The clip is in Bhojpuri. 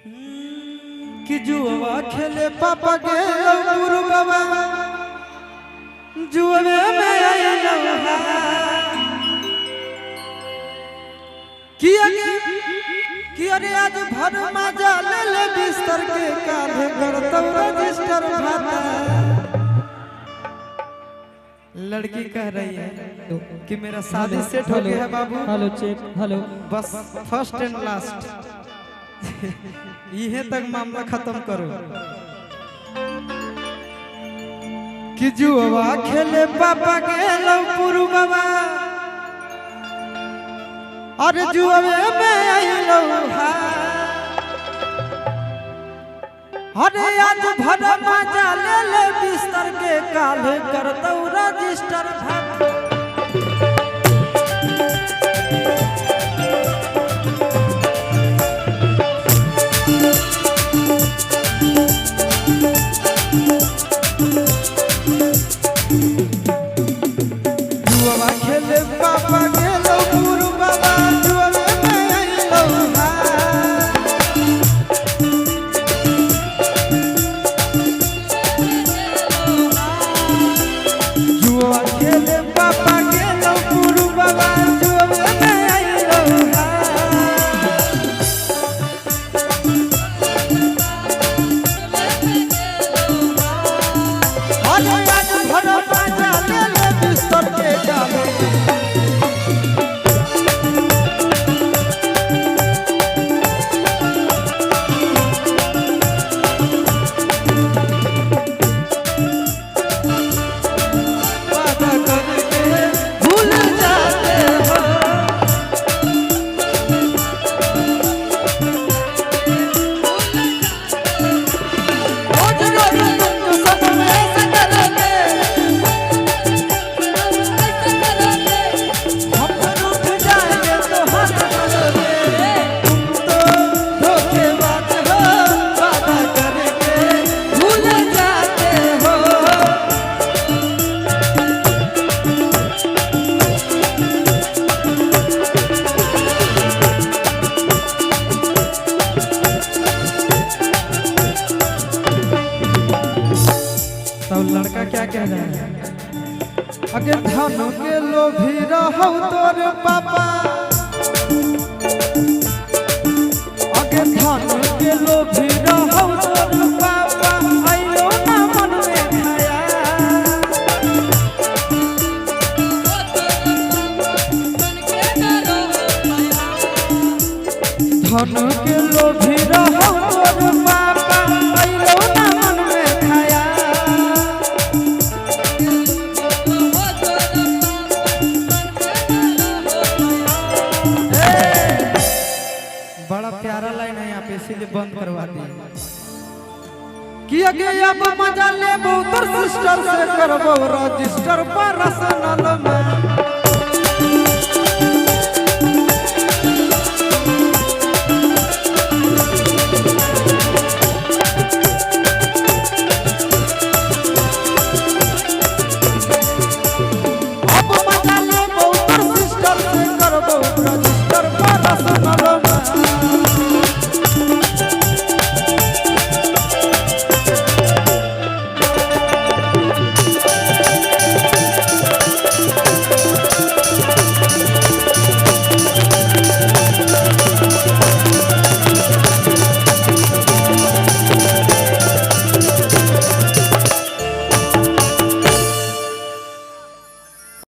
कि जुआ खेले पापा के गुरु बाबा जुए में आइलो कि अरे आज भर मजा ले ले बिस्तर के काले करतौ रजिस्टर भाता। लड़की कह रही है कि मेरा शादी सेट हो गया है बाबू। हेलो चेक हेलो बस फर्स्ट एंड लास्ट यहीं तक मामला खत्म करो। कि जुआ खेले पापा गेलो पुरु बाबा और जुए में आइलो अरे आज भर मजा ले ले बिस्तर के काले करतौ रजिस्टर भात। जुआ खेले पापा गेलो गुरु बाबा जुए में आइलो जुआ खेले पापा गेलो गुरु बाबा जुए में आइलो अरे आज भर मजा ले ले बिस्तर के काले वादा करके भूल जाते हो। रोज रोज तुम सब में से करोगे हम रूठ जाएंगे तो हंस करोगे। तुम तो धोखेबाज हो वादा करके भूल जाते हो। तो लड़का क्या कह रहा है? अगर धन के लोभी रहो तोर पापा अगर धन के लोभी रहो तोर पापा आइलो ना मन में खाया। धन के लोभी रहो तोर पापा आइलो ना मन में खाया। बड़ा प्यारा लाइन है यहाँ पे इसीलिए बंद करवा दिया कि अगे अब मजा लेबो तो सिस्टर से करबो रजिस्टर पर्सनल में।